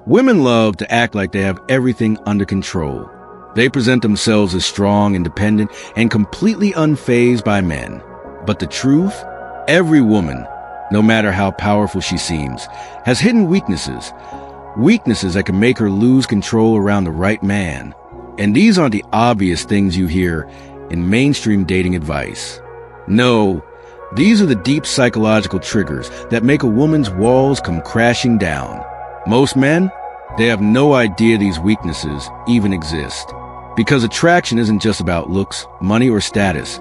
Women love to act like they have everything under control. They present themselves as strong, independent, and completely unfazed by men. But the truth? Every woman, no matter how powerful she seems, has hidden weaknesses. Weaknesses that can make her lose control around the right man. And these aren't the obvious things you hear in mainstream dating advice. No, these are the deep psychological triggers that make a woman's walls come crashing down. Most men, they have no idea these weaknesses even exist. Because attraction isn't just about looks, money, or status.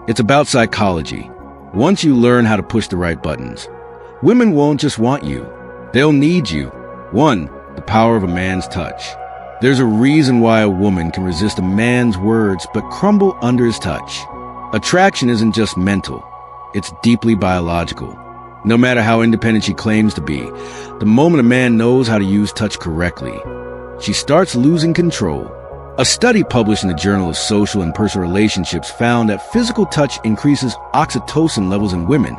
It's about psychology. Once you learn how to push the right buttons, women won't just want you. They'll need you. 1. The power of a man's touch. There's a reason why a woman can resist a man's words but crumble under his touch. Attraction isn't just mental. It's deeply biological. No matter how independent she claims to be, the moment a man knows how to use touch correctly, she starts losing control. A study published in the Journal of Social and Personal Relationships found that physical touch increases oxytocin levels in women,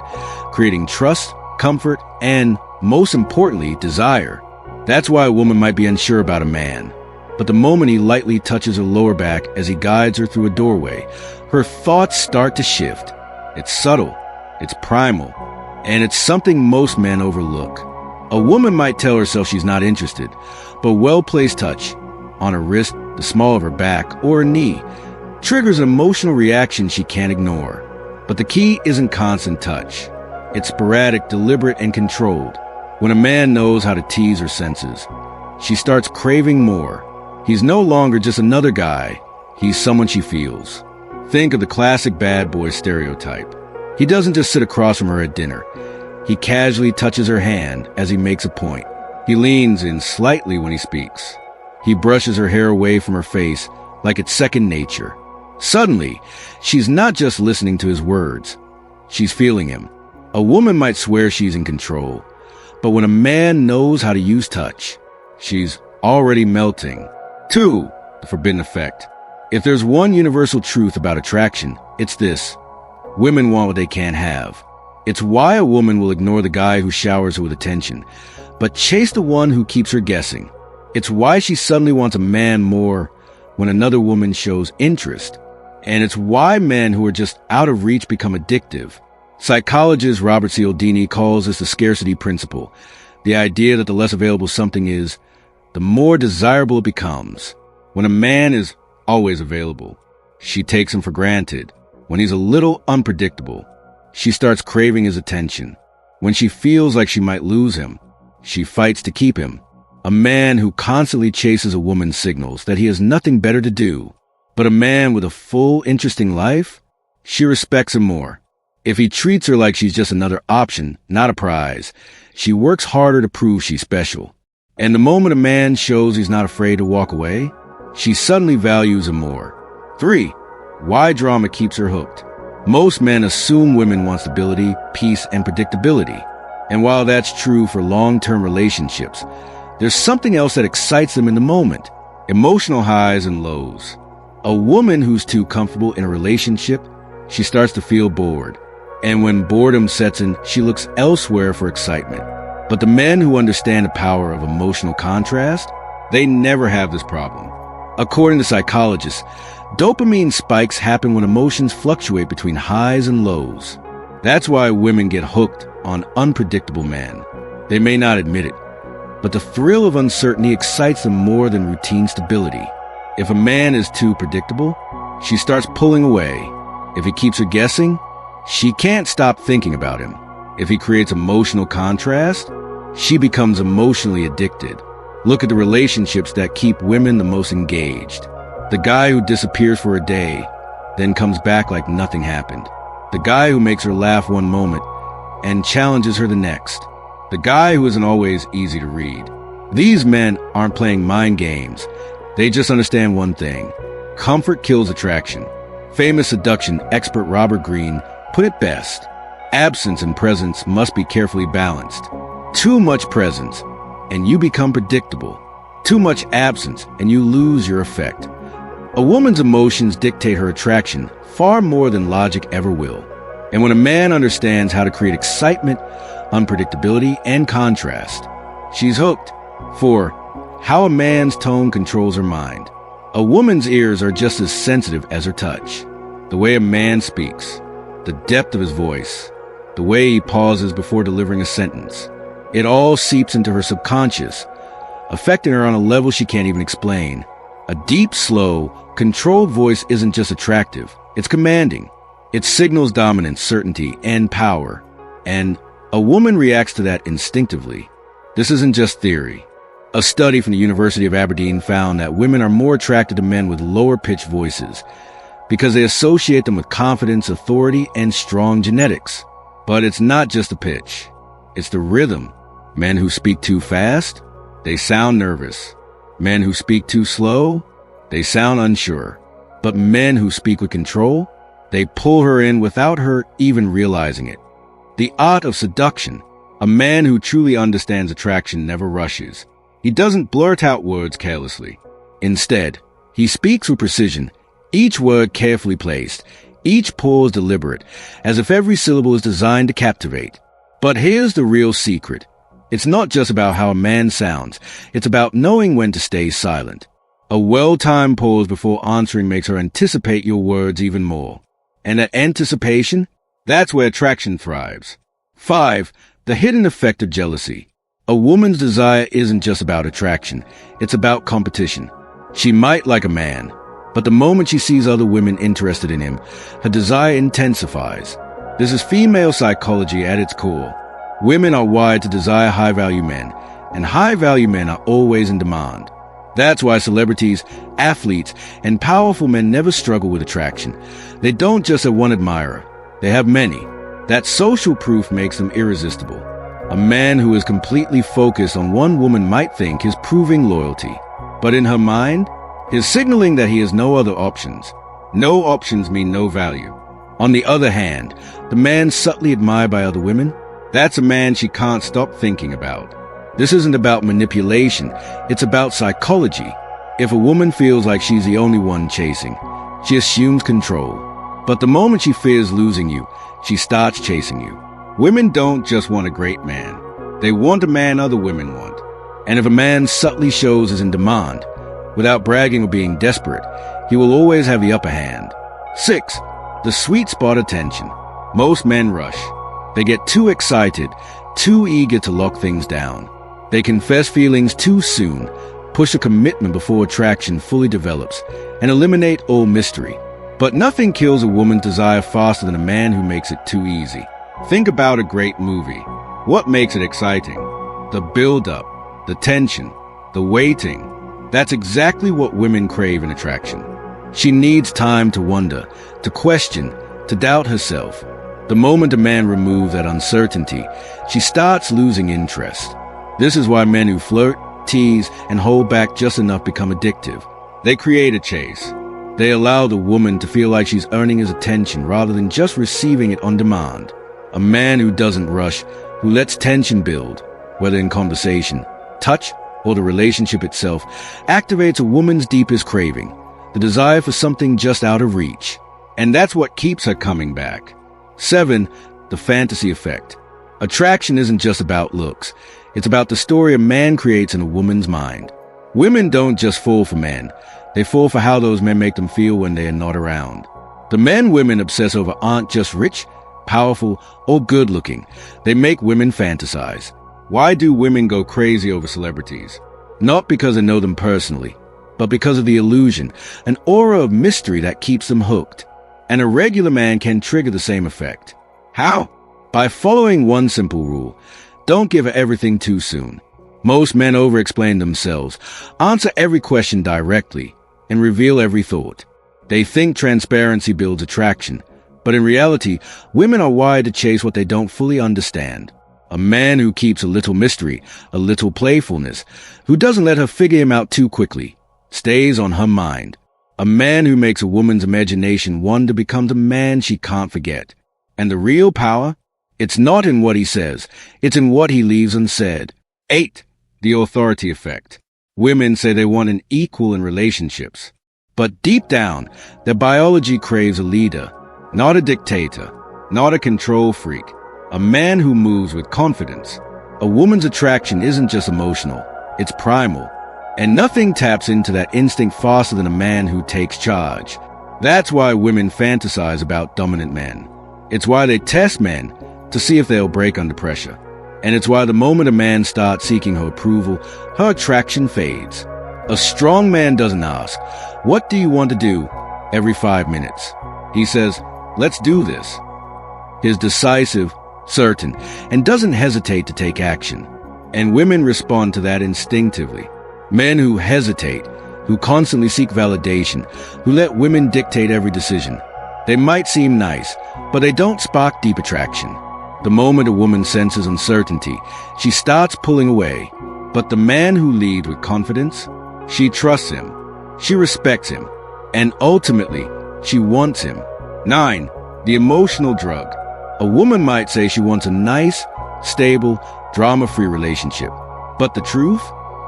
creating trust, comfort, and, most importantly, desire. That's why a woman might be unsure about a man. But the moment he lightly touches her lower back as he guides her through a doorway, her thoughts start to shift. It's subtle, it's primal, and it's something most men overlook. A woman might tell herself she's not interested, but well-placed touch, on her wrist, the small of her back, or her knee, triggers an emotional reaction she can't ignore. But the key isn't constant touch. It's sporadic, deliberate, and controlled. When a man knows how to tease her senses, she starts craving more. He's no longer just another guy. He's someone she feels. Think of the classic bad boy stereotype. He doesn't just sit across from her at dinner. He casually touches her hand as he makes a point. He leans in slightly when he speaks. He brushes her hair away from her face like it's second nature. Suddenly, she's not just listening to his words. She's feeling him. A woman might swear she's in control, but when a man knows how to use touch, she's already melting. 2. The forbidden effect. If there's one universal truth about attraction, it's this. Women want what they can't have. It's why a woman will ignore the guy who showers her with attention, but chase the one who keeps her guessing. It's why she suddenly wants a man more when another woman shows interest. And it's why men who are just out of reach become addictive. Psychologist Robert Cialdini calls this the scarcity principle, the idea that the less available something is, the more desirable it becomes. When a man is always available, she takes him for granted. When he's a little unpredictable, she starts craving his attention. When she feels like she might lose him, she fights to keep him. A man who constantly chases a woman signals that he has nothing better to do. But a man with a full, interesting life, she respects him more. If he treats her like she's just another option, not a prize, she works harder to prove she's special. And the moment a man shows he's not afraid to walk away, she suddenly values him more. 3. Why drama keeps her hooked. Most men assume women want stability, peace, and predictability. And while that's true for long-term relationships, there's something else that excites them in the moment. Emotional highs and lows. A woman who's too comfortable in a relationship, she starts to feel bored. And when boredom sets in, she looks elsewhere for excitement. But the men who understand the power of emotional contrast, they never have this problem. According to psychologists, dopamine spikes happen when emotions fluctuate between highs and lows. That's why women get hooked on unpredictable men. They may not admit it, but the thrill of uncertainty excites them more than routine stability. If a man is too predictable, she starts pulling away. If he keeps her guessing, she can't stop thinking about him. If he creates emotional contrast, she becomes emotionally addicted. Look at the relationships that keep women the most engaged. The guy who disappears for a day, then comes back like nothing happened. The guy who makes her laugh one moment and challenges her the next. The guy who isn't always easy to read. These men aren't playing mind games. They just understand one thing. Comfort kills attraction. Famous seduction expert Robert Greene put it best. Absence and presence must be carefully balanced. Too much presence, and you become predictable. Too much absence, and you lose your effect. A woman's emotions dictate her attraction far more than logic ever will. And when a man understands how to create excitement, unpredictability, and contrast, she's hooked. 4. How a man's tone controls her mind. A woman's ears are just as sensitive as her touch. The way a man speaks, the depth of his voice, the way he pauses before delivering a sentence. It all seeps into her subconscious, affecting her on a level she can't even explain. A deep, slow, controlled voice isn't just attractive, it's commanding. It signals dominance, certainty, and power. And a woman reacts to that instinctively. This isn't just theory. A study from the University of Aberdeen found that women are more attracted to men with lower-pitched voices because they associate them with confidence, authority, and strong genetics. But it's not just the pitch. It's the rhythm. Men who speak too fast, they sound nervous. Men who speak too slow, they sound unsure. But men who speak with control, they pull her in without her even realizing it. The art of seduction. A man who truly understands attraction never rushes. He doesn't blurt out words carelessly. Instead, he speaks with precision, each word carefully placed, each pause deliberate, as if every syllable is designed to captivate. But here's the real secret. It's not just about how a man sounds, it's about knowing when to stay silent. A well-timed pause before answering makes her anticipate your words even more. And that anticipation, that's where attraction thrives. 5. The hidden effect of jealousy. A woman's desire isn't just about attraction, it's about competition. She might like a man, but the moment she sees other women interested in him, her desire intensifies. This is female psychology at its core. Women are wired to desire high-value men, and high-value men are always in demand. That's why celebrities, athletes, and powerful men never struggle with attraction. They don't just have one admirer, they have many. That social proof makes them irresistible. A man who is completely focused on one woman might think he's proving loyalty, but in her mind, he's signaling that he has no other options. No options mean no value. On the other hand, the man subtly admired by other women, that's a man she can't stop thinking about. This isn't about manipulation, it's about psychology. If a woman feels like she's the only one chasing, she assumes control. But the moment she fears losing you, she starts chasing you. Women don't just want a great man. They want a man other women want. And if a man subtly shows is in demand, without bragging or being desperate, he will always have the upper hand. 6. The sweet spot attention. Most men rush. They get too excited, too eager to lock things down. They confess feelings too soon, push a commitment before attraction fully develops, and eliminate all mystery. But nothing kills a woman's desire faster than a man who makes it too easy. Think about a great movie. What makes it exciting? The build-up, the tension, the waiting. That's exactly what women crave in attraction. She needs time to wonder, to question, to doubt herself. The moment a man removes that uncertainty, she starts losing interest. This is why men who flirt, tease, and hold back just enough become addictive. They create a chase. They allow the woman to feel like she's earning his attention rather than just receiving it on demand. A man who doesn't rush, who lets tension build, whether in conversation, touch, or the relationship itself, activates a woman's deepest craving, the desire for something just out of reach. And that's what keeps her coming back. 7. The fantasy effect. Attraction isn't just about looks. It's about the story a man creates in a woman's mind. Women don't just fall for men. They fall for how those men make them feel when they are not around. The men women obsess over aren't just rich, powerful, or good-looking. They make women fantasize. Why do women go crazy over celebrities? Not because they know them personally, but because of the illusion, an aura of mystery that keeps them hooked. And a regular man can trigger the same effect. How? By following one simple rule. Don't give her everything too soon. Most men over-explain themselves, answer every question directly, and reveal every thought. They think transparency builds attraction, but in reality, women are wired to chase what they don't fully understand. A man who keeps a little mystery, a little playfulness, who doesn't let her figure him out too quickly, stays on her mind. A man who makes a woman's imagination wander becomes a man she can't forget. And the real power? It's not in what he says, it's in what he leaves unsaid. 8. The authority effect. Women say they want an equal in relationships. But deep down, their biology craves a leader, not a dictator, not a control freak, a man who moves with confidence. A woman's attraction isn't just emotional, it's primal. And nothing taps into that instinct faster than a man who takes charge. That's why women fantasize about dominant men. It's why they test men to see if they'll break under pressure. And it's why the moment a man starts seeking her approval, her attraction fades. A strong man doesn't ask, "What do you want to do?" every 5 minutes. He says, "Let's do this." He's decisive, certain, and doesn't hesitate to take action. And women respond to that instinctively. Men who hesitate, who constantly seek validation, who let women dictate every decision. They might seem nice, but they don't spark deep attraction. The moment a woman senses uncertainty, she starts pulling away. But the man who leads with confidence, she trusts him, she respects him, and ultimately, she wants him. 9. The emotional drug. A woman might say she wants a nice, stable, drama-free relationship. But the truth?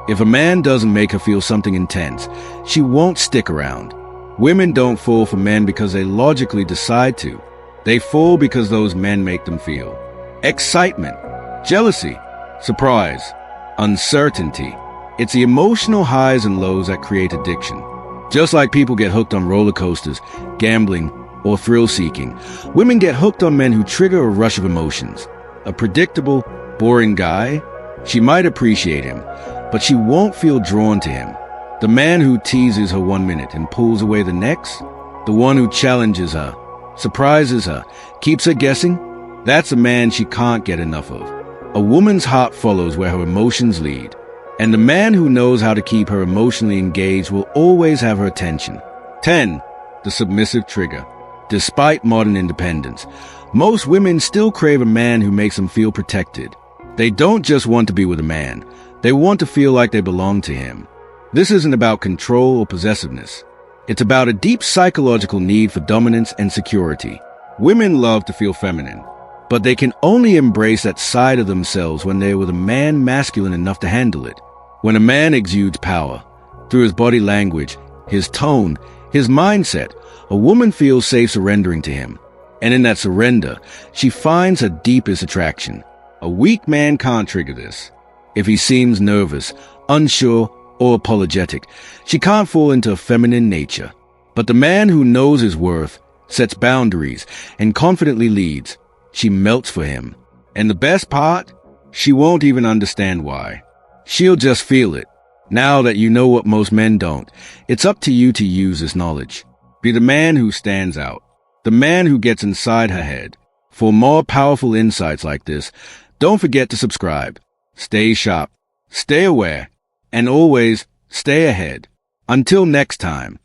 If a man doesn't make her feel something intense, she won't stick around. Women don't fall for men because they logically decide to. They fall because those men make them feel excitement, jealousy, surprise, uncertainty. It's the emotional highs and lows that create addiction. Just like people get hooked on roller coasters, gambling, or thrill-seeking, women get hooked on men who trigger a rush of emotions. A predictable, boring guy? She might appreciate him, but she won't feel drawn to him. The man who teases her 1 minute and pulls away the next? The one who challenges her, surprises her, keeps her guessing? That's a man she can't get enough of. A woman's heart follows where her emotions lead. And the man who knows how to keep her emotionally engaged will always have her attention. 10. The submissive trigger. Despite modern independence, most women still crave a man who makes them feel protected. They don't just want to be with a man. They want to feel like they belong to him. This isn't about control or possessiveness. It's about a deep psychological need for dominance and security. Women love to feel feminine, but they can only embrace that side of themselves when they're with a man masculine enough to handle it. When a man exudes power, through his body language, his tone, his mindset, a woman feels safe surrendering to him. And in that surrender, she finds her deepest attraction. A weak man can't trigger this. If he seems nervous, unsure, or apologetic, she can't fall into a feminine nature. But the man who knows his worth, sets boundaries, and confidently leads, she melts for him. And the best part? She won't even understand why. She'll just feel it. Now that you know what most men don't, it's up to you to use this knowledge. Be the man who stands out. The man who gets inside her head. For more powerful insights like this, don't forget to subscribe. Stay sharp, stay aware, and always stay ahead. Until next time.